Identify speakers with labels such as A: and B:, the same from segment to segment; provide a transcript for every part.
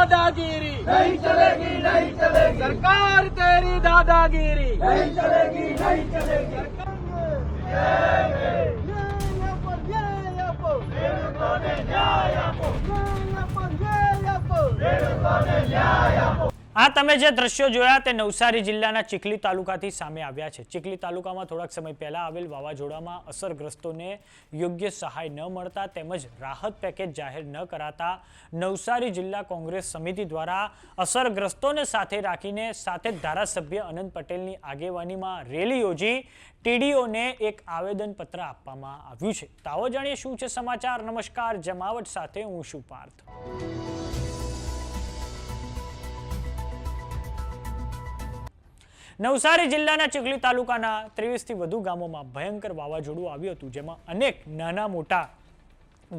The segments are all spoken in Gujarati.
A: दादागिरी नहीं चलेगी, नहीं चलेगी। सरकार तेरी दादागिरी नहीं चलेगी, नहीं चलेगी।
B: આ તમે જે દ્રશ્યો જોયા તે નવસારી જિલ્લાના ચીખલી તાલુકાથી સામે આવ્યા છે। ચીખલી તાલુકામાં થોડાક સમય પહેલા આવેલ વાવાઝોડામાં અસરગ્રસ્તોને યોગ્ય સહાય ન મળતા તેમજ રાહત પેકેજ જાહેર ન કરાતા નવસારી જિલ્લા કોંગ્રેસ સમિતિ દ્વારા અસરગ્રસ્તોને સાથે રાખીને સાથે જ ધારાસભ્ય અનંત પટેલની આગેવાનીમાં રેલી યોજી ટીડીઓને એક આવેદનપત્ર આપવામાં આવ્યું છે। તો આવો જાણીએ શું છે સમાચાર। નમસ્કાર, જમાવટ સાથે હું છું પાર્થ। નવસારી જિલ્લાના ચીખલી તાલુકાના 23 થી વધુ ગામોમાં ભયંકર વાવાઝોડું આવ્યું હતું, જેમાં અનેક નાના મોટા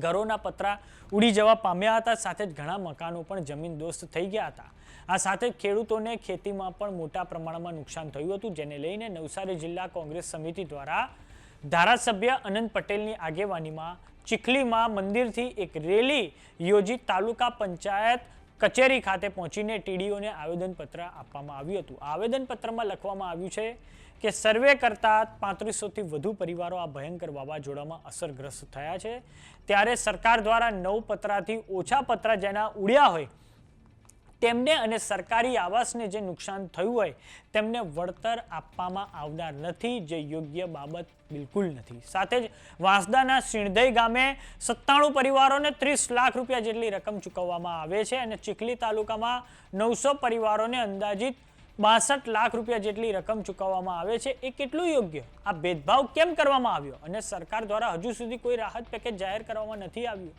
B: ઘરોના પતરા ઉડી જવા પામ્યા હતા, સાથે જ ઘણા મકાનો પણ જમીનદોસ્ત થઈ ગયા હતા। આ સાથે ખેડૂતોને ખેતીમાં પણ મોટા પ્રમાણમાં નુકસાન થયું હતું, જેને લઈને નવસારી જિલ્લા કોંગ્રેસ સમિતિ દ્વારા ધારાસભ્ય અનંત પટેલની આગેવાનીમાં ચીખલીમાં મંદિરથી એક રેલી યોજી તાલુકા પંચાયત કચેરી ખાતે પહોંચીને ટીડીઓને આવેદનપત્ર આપવામાં આવ્યું હતું। આ આવેદનપત્રમાં લખવામાં આવ્યું છે કે સર્વે કરતા 3500 થી વધુ પરિવારો આ ભયંકર વાવાઝોડામાં અસરગ્રસ્ત થયા છે, ત્યારે સરકાર દ્વારા 9 પતરાથી ઓછા પતરા જેના ઉડ્યા હોય તેમને અને સરકારી આવાસને જે નુકસાન થયું હોય તેમને વળતર આપવામાં આવનાર નથી, જે યોગ્ય બાબત બિલકુલ નથી। સાથે જ વાંસદાના સિણધઈ ગામે 97 પરિવારોને 30 લાખ રૂપિયા જેટલી રકમ ચૂકવવામાં આવે છે અને ચીખલી તાલુકામાં 900 પરિવારોને અંદાજિત 62 લાખ રૂપિયા જેટલી રકમ ચૂકવવામાં આવે છે। એ કેટલું યોગ્ય? આ ભેદભાવ કેમ કરવામાં આવ્યો અને સરકાર દ્વારા હજુ સુધી કોઈ રાહત પેકેજ જાહેર કરવામાં નથી આવ્યું,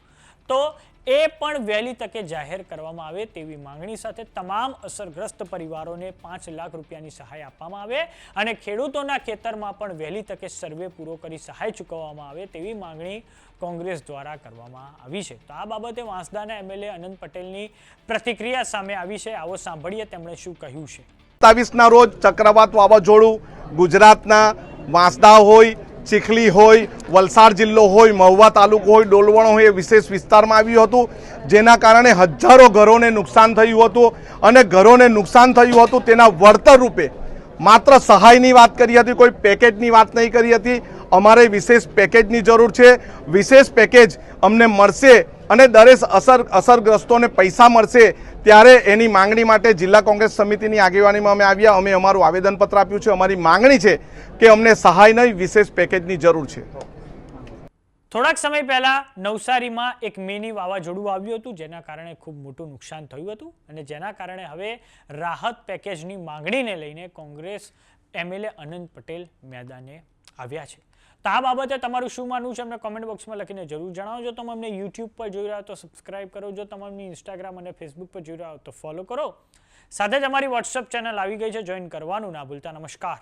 B: તો એ પણ વહેલી તકે જાહેર કરવામાં આવે તેવી માંગણી સાથે તમામ અસરગ્રસ્ત પરિવારોને 5 લાખ રૂપિયાની સહાય આપવામાં આવે અને ખેડૂતોના ખેતરમાં પણ વહેલી તકે સર્વે પૂરો કરી સહાય ચૂકવવામાં આવે તેવી માંગણી કોંગ્રેસ દ્વારા કરવામાં આવી છે। તો આ બાબતે વાંસદાના એમએલએ અનંત પટેલની પ્રતિક્રિયા સામે આવી છે। આવો સાંભળીએ તેમણે શું કહ્યું છે।
C: 27ના રોજ ચક્રવાત વાવાઝોડું ગુજરાતના વાંસદા હોય, ચીખલી હોય, વલસાડ જિલ્લો હોય, મહુવા તાલુકો હોય, ડોલવણ હોય, વિશેષ વિસ્તારમાં આવ્યું હતું, જેના કારણે હજારો ઘરોને નુકસાન થયું હતું અને ઘરોને નુકસાન થયું હતું તેના વળતર રૂપે માત્ર સહાયની વાત કરી હતી, કોઈ પેકેજની વાત નહીં કરી હતી। અમારે વિશેષ પેકેજની જરૂર છે, વિશેષ પેકેજ અમને મળશે અને દરેક અસરગ્રસ્તોને પૈસા મળશે, ત્યારે એની માંગણી માટે જિલ્લા કોંગ્રેસ સમિતિની આગેવાનીમાં અમે આવ્યા। અમે અમારું આવેદનપત્ર આપ્યું છે। અમારી માંગણી છે કે અમને સહાય નહીં, વિશેષ પેકેજની જરૂર છે।
B: થોડાક સમય પહેલા નવસારીમાં એક મિની વાવાઝોડું આવ્યું હતું, જેના કારણે ખૂબ મોટું નુકસાન થયું હતું અને જેના કારણે હવે રાહત પેકેજની માંગણીને લઈને કોંગ્રેસ એમએલએ અનંત પટેલ મેદાને આવ્યા છે। તો આ બાબતે તમારું શું માનવું છે અમને કોમેન્ટ બોક્સમાં લખીને જરૂર જણાવો। જો તમે અમને યુટ્યુબ પર જોઈ રહ્યા તો સબસ્ક્રાઇબ કરો, જો તમે અમને ઇન્સ્ટાગ્રામ અને ફેસબુક પર જોઈ રહ્યા હો તો ફોલો કરો, સાથે જ અમારી વોટ્સએપ ચેનલ આવી ગઈ છે, જોઈન કરવાનું ના ભૂલતા। નમસ્કાર।